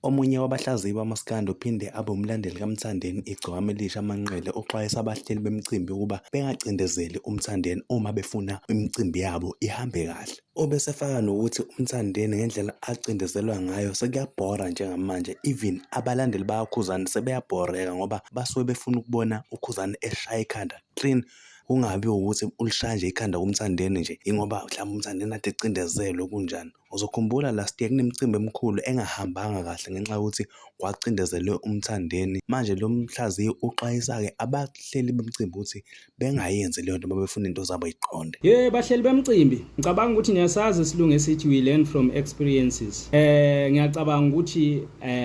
Omunye wabahlaziyi bakaMaskand uphinde abe umlandeli kaMthandeni Igcokama Elisha Manqele uxwayisa abahleli bemicimbi ukuba bengacindezeli uMthandeni uma befuna imicimbi yabo ihambe kahle. Ubesefaka nokuthi uMthandeni ngendlela acindezelwa ngayo sekuyabhora njengamanje, even abalandeli bakaKhuzani sebeyabhoreka ngoba basuke befuna ukubona uKhuzani eshaya ikhanda clean, kungabi ukuthi ulishaya nje ikhanda kuMthandeni nje ingoba mhlawumbe uMthandeni ade ecindezelwe kunjani. Uzokhumbula last year kunemicimbi emikhulu engahambanga kahle ngenxa yokuthi kwacindezelwe uMthandeni. Manje lo mhlaziyi uxwayisa-ke abahleli bemicimbi ukuthi bengayenzi leyo nto uma befuna into zabo yiqonde. Bahleli bemicimbi, ngicabanga ukuthi ngiyasazi isilungu esithi we learn from experiences. Ngiyacabanga ukuthi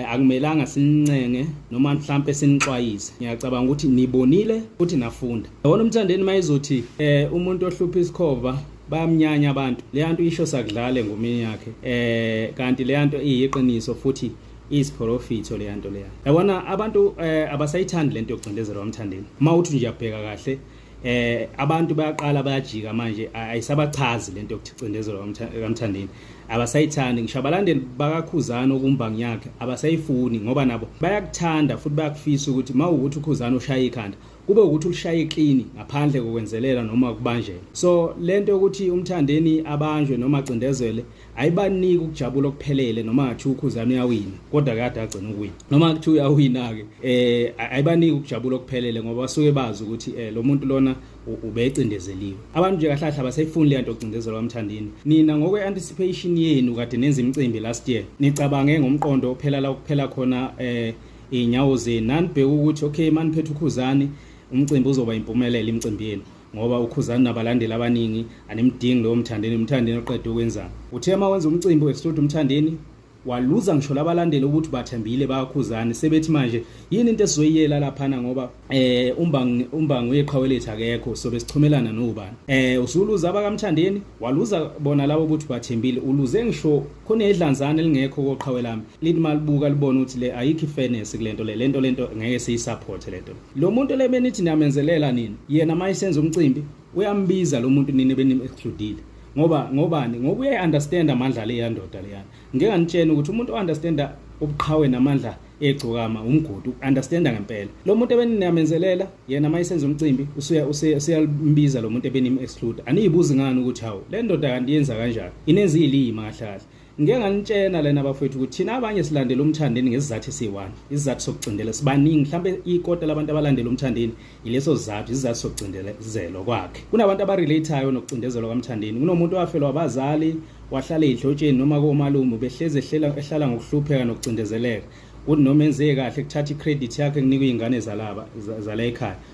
akumelanga sinincenge noma mhlambe sinixwayise. Ngiyacabanga ukuthi nibonile futhi nafunda. Yabona uMthandeni mayizothi umuntu ohlupha isikhova bayamnyanya abantu, le nto isho sakudlala engomeni yakhe, kanti le nto iyiqiniso futhi isiprofitho le nto leya. Yabona abantu abasayithandi lento yokucindezelwa uMthandeni. Mawuthi nje uyabheka kahle, abantu bayaqala bayajika manje ayisabachazi lento yokucindezelwa kaMthandeni. Abasayithandi, ngisho abalandeli bakaKhuzani okumbangi yakhe abasayifuni ngoba nabo bayakuthanda futhi bayakufisa ukuthi mawukuthi uKhuzani ushaya ikhanda kube ukuthi ulishaye clean ngaphandle kokwenzelela noma kubanjela. So lento yokuthi uMthandeni abanjwe noma acindezele ayibaniki ukujabula okuphelele noma ngathi uKhuzani uyawina kodwa kade agcina ukuwina, noma ngathi uyawina ke ayibaniki ukujabula okuphelele ngoba basuke bazi ukuthi lo muntu lona ubecindezeliwe. Abantu nje kahle abasayifuni le nto yokucindezelwa kaMthandeni. Nina ngokwe anticipation yenu kade nenza imicimbi last year nicabange ngomqondo ophela la ukuphela khona inyawo zenu, nanibheka ukuthi okay maniphethe uKhuzani umcimbi uzoba impumelelo imicimbi yenu ngoba uKhuzani nabalandeli abaningi anemdingi lo uMthandeni oqedwe ukwenzana. Uthe mawenza umcimbi wexclude uMthandeni waluza ngisho labalandeli ukuthi bathembile bakaKhuzani, sebethi manje yini into esizoyiyela laphana ngoba umbangi weqhawe lethu akekho sobe sichumelana nobani. Usuluza abakaMthandeni waluza bona labo ukuthi bathembile, uluze ngisho khona edlanzana elingekho koqhawe lami lithi malibuka libona ukuthi le ayikho fairness kulento lento ngeke siyisupport lento. Lo muntu le benithi niyamenzelela nini yena mayisenza umcimbi uyambiza lo muntu nini benimexcludeile ngobani ngoba uyayiunderstand amandla le yandoda leyana. Ngeke nganitshena ukuthi umuntu ounderstanda ubuqhawe namandla egcokama umgodi understanda ngempela. Lo muntu ebeninamenzelela yena mayisenza umcimbi usiyambiza lo muntu ebenim exclude. Aniyibuzi ngani ukuthi hawo le ndoda kanti yenza kanjani, inenza ilima kahle. Ngeke nganitshena lena abafethu ukuthi thina abanye silandela uMthandeni ngesizathu esiyi-1, isizathu sokucindela sibaningi, mhlambe ikota labantu abalandela uMthandeni ileso sizathu, isizathu sokucindezelwa kwakhe. Kunabantu abarelateayo nokucindezelwa kaMthandeni. Kunomuntu owafelwa abazali wahlala ehlotsheni noma komalume behleze ehlala ngokuhlupheka nokucindezeleka. Uthi noma enze kahle kuthatha icredit yakhe kunika izingane zala ekhaya